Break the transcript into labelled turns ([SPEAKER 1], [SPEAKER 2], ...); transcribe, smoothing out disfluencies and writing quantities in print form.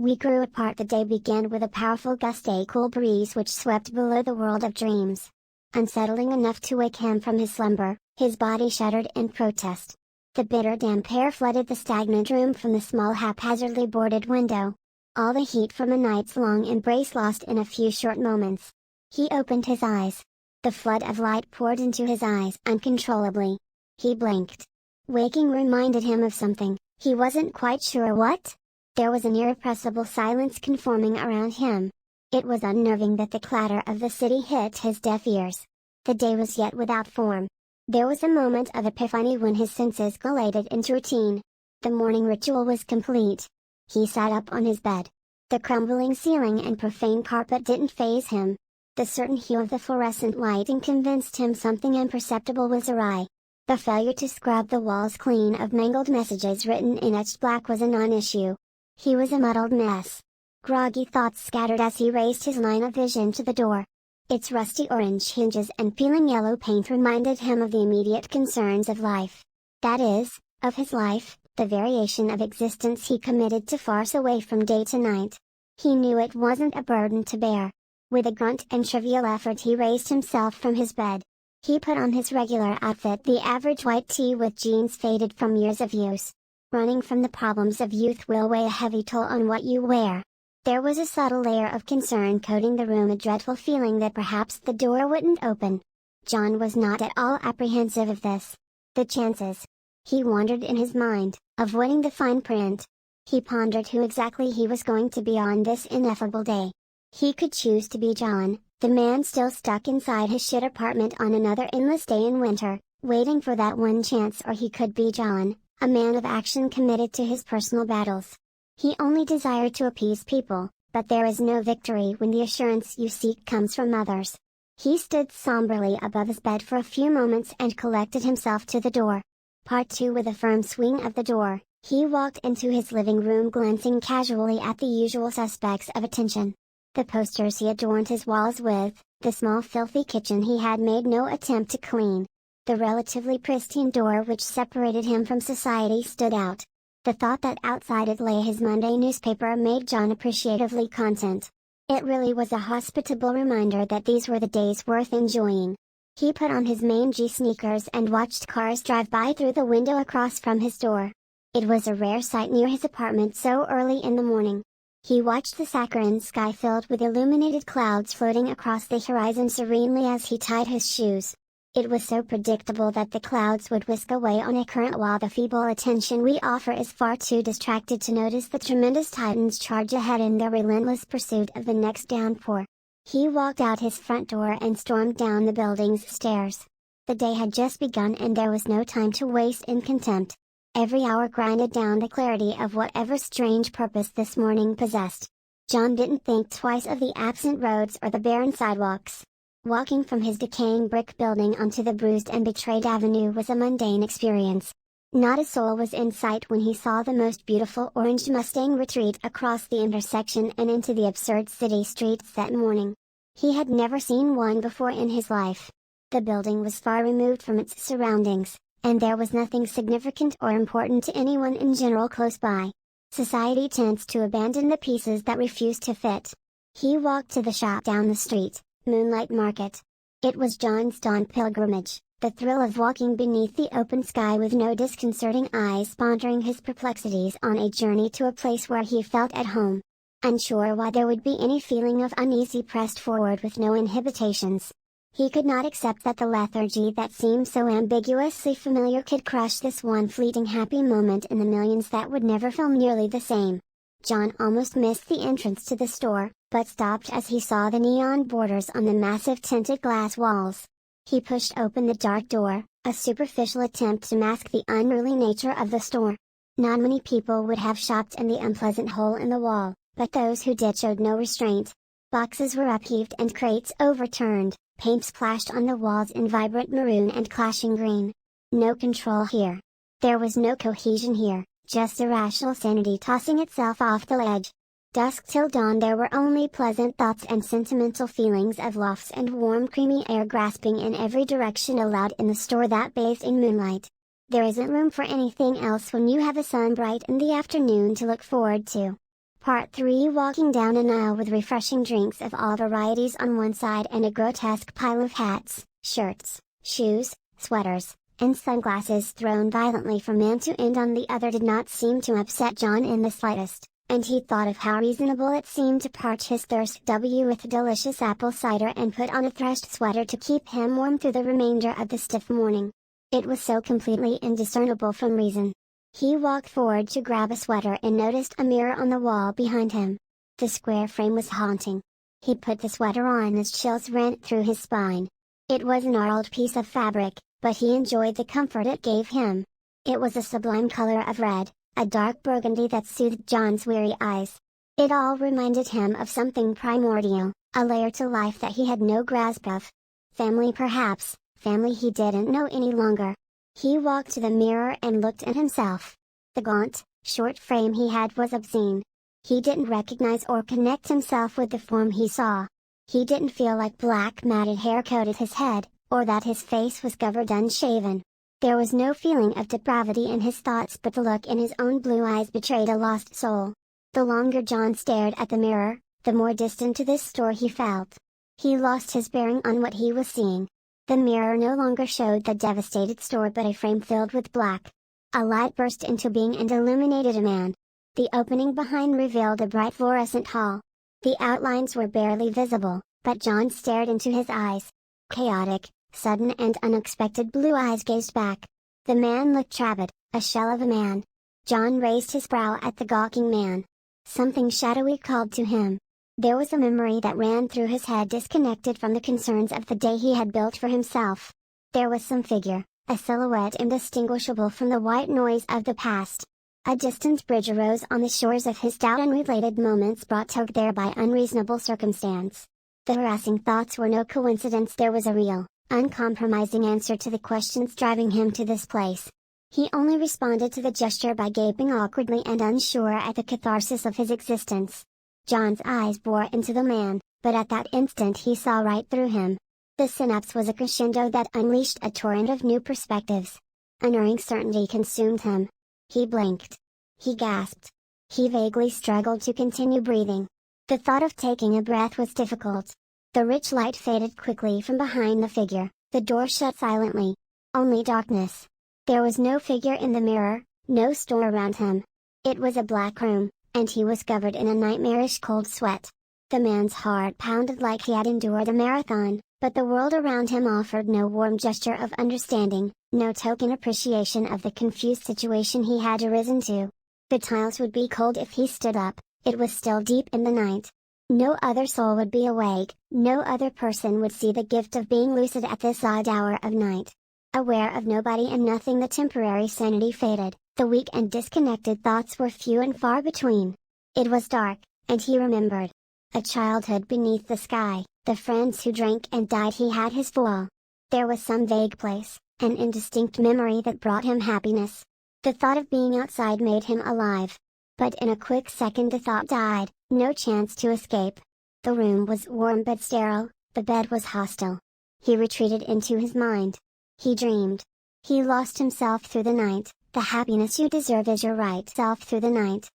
[SPEAKER 1] We grew apart. The day began with a powerful gust, a cool breeze which swept below the world of dreams. Unsettling enough to wake him from his slumber, his body shuddered in protest. The bitter damp air flooded the stagnant room from the small haphazardly boarded window. All the heat from a night's long embrace lost in a few short moments. He opened his eyes. The flood of light poured into his eyes uncontrollably. He blinked. Waking reminded him of something, he wasn't quite sure what. There was an irrepressible silence conforming around him. It was unnerving that the clatter of the city hit his deaf ears. The day was yet without form. There was a moment of epiphany when his senses gladed into routine. The morning ritual was complete. He sat up on his bed. The crumbling ceiling and profane carpet didn't faze him. The certain hue of the fluorescent lighting convinced him something imperceptible was awry. The failure to scrub the walls clean of mangled messages written in etched black was a non-issue. He was a muddled mess. Groggy thoughts scattered as he raised his line of vision to the door. Its rusty orange hinges and peeling yellow paint reminded him of the immediate concerns of life. That is, of his life, the variation of existence he committed to farce away from day to night. He knew it wasn't a burden to bear. With a grunt and trivial effort he raised himself from his bed. He put on his regular outfit, the average white tee with jeans faded from years of use. Running from the problems of youth will weigh a heavy toll on what you wear. There was a subtle layer of concern coating the room, a dreadful feeling that perhaps the door wouldn't open. John was not at all apprehensive of this. The chances. He wondered in his mind, avoiding the fine print. He pondered who exactly he was going to be on this ineffable day. He could choose to be John, the man still stuck inside his shit apartment on another endless day in winter, waiting for that one chance, or he could be John, a man of action committed to his personal battles. He only desired to appease people, but there is no victory when the assurance you seek comes from others. He stood somberly above his bed for a few moments and collected himself to the door. Part 2. With a firm swing of the door, he walked into his living room, glancing casually at the usual suspects of attention. The posters he adorned his walls with, the small filthy kitchen he had made no attempt to clean. The relatively pristine door which separated him from society stood out. The thought that outside it lay his Monday newspaper made John appreciatively content. It really was a hospitable reminder that these were the days worth enjoying. He put on his mangy sneakers and watched cars drive by through the window across from his door. It was a rare sight near his apartment so early in the morning. He watched the saccharine sky filled with illuminated clouds floating across the horizon serenely as he tied his shoes. It was so predictable that the clouds would whisk away on a current, while the feeble attention we offer is far too distracted to notice the tremendous titans charge ahead in their relentless pursuit of the next downpour. He walked out his front door and stormed down the building's stairs. The day had just begun and there was no time to waste in contempt. Every hour grinded down the clarity of whatever strange purpose this morning possessed. John didn't think twice of the absent roads or the barren sidewalks. Walking from his decaying brick building onto the bruised and betrayed avenue was a mundane experience. Not a soul was in sight when he saw the most beautiful orange Mustang retreat across the intersection and into the absurd city streets that morning. He had never seen one before in his life. The building was far removed from its surroundings, and there was nothing significant or important to anyone in general close by. Society tends to abandon the pieces that refuse to fit. He walked to the shop down the street, Moonlight Market. It was John's dawn pilgrimage, the thrill of walking beneath the open sky with no disconcerting eyes pondering his perplexities, on a journey to a place where he felt at home. Unsure why there would be any feeling of uneasy, pressed forward with no inhibitions. He could not accept that the lethargy that seemed so ambiguously familiar could crush this one fleeting happy moment in the millions that would never feel nearly the same. John almost missed the entrance to the store, but stopped as he saw the neon borders on the massive tinted glass walls. He pushed open the dark door, a superficial attempt to mask the unruly nature of the store. Not many people would have shopped in the unpleasant hole in the wall, but those who did showed no restraint. Boxes were upheaved and crates overturned, paint splashed on the walls in vibrant maroon and clashing green. No control here. There was no cohesion here. Just irrational sanity tossing itself off the ledge. Dusk till dawn there were only pleasant thoughts and sentimental feelings of lofts and warm creamy air grasping in every direction allowed in the store that bathed in moonlight. There isn't room for anything else when you have a sun bright in the afternoon to look forward to. Part 3. Walking down an aisle with refreshing drinks of all varieties on one side and a grotesque pile of hats, shirts, shoes, sweaters, and sunglasses thrown violently from end to end on the other did not seem to upset John in the slightest, and he thought of how reasonable it seemed to parch his thirst with delicious apple cider and put on a threshed sweater to keep him warm through the remainder of the stiff morning. It was so completely indiscernible from reason. He walked forward to grab a sweater and noticed a mirror on the wall behind him. The square frame was haunting. He put the sweater on as chills ran through his spine. It was a gnarled piece of fabric, but he enjoyed the comfort it gave him. It was a sublime color of red, a dark burgundy that soothed John's weary eyes. It all reminded him of something primordial, a layer to life that he had no grasp of. Family perhaps, family he didn't know any longer. He walked to the mirror and looked at himself. The gaunt, short frame he had was obscene. He didn't recognize or connect himself with the form he saw. He didn't feel like black matted hair coated his head, or that his face was covered unshaven. There was no feeling of depravity in his thoughts, but the look in his own blue eyes betrayed a lost soul. The longer John stared at the mirror, the more distant to this store he felt. He lost his bearing on what he was seeing. The mirror no longer showed the devastated store but a frame filled with black. A light burst into being and illuminated a man. The opening behind revealed a bright fluorescent hall. The outlines were barely visible, but John stared into his eyes. Chaotic, sudden and unexpected blue eyes gazed back. The man looked rabid, a shell of a man. John raised his brow at the gawking man. Something shadowy called to him. There was a memory that ran through his head disconnected from the concerns of the day he had built for himself. There was some figure, a silhouette indistinguishable from the white noise of the past. A distant bridge arose on the shores of his doubt, unrelated moments brought Tog there by unreasonable circumstance. The harassing thoughts were no coincidence, there was a real, uncompromising answer to the questions driving him to this place. He only responded to the gesture by gaping awkwardly and unsure at the catharsis of his existence. John's eyes bore into the man, but at that instant he saw right through him. The synapse was a crescendo that unleashed a torrent of new perspectives. Unerring certainty consumed him. He blinked. He gasped. He vaguely struggled to continue breathing. The thought of taking a breath was difficult. The rich light faded quickly from behind the figure, the door shut silently. Only darkness. There was no figure in the mirror, no store around him. It was a black room, and he was covered in a nightmarish cold sweat. The man's heart pounded like he had endured a marathon, but the world around him offered no warm gesture of understanding, no token appreciation of the confused situation he had arisen to. The tiles would be cold if he stood up, it was still deep in the night. No other soul would be awake, no other person would see the gift of being lucid at this odd hour of night. Aware of nobody and nothing, the temporary sanity faded. The weak and disconnected thoughts were few and far between. It was dark, and he remembered. A childhood beneath the sky, the friends who drank and died, he had his full. There was some vague place, an indistinct memory that brought him happiness. The thought of being outside made him alive. But in a quick second the thought died, no chance to escape. The room was warm but sterile, the bed was hostile. He retreated into his mind. He dreamed. He lost himself through the night. The happiness you deserve is your right self through the night.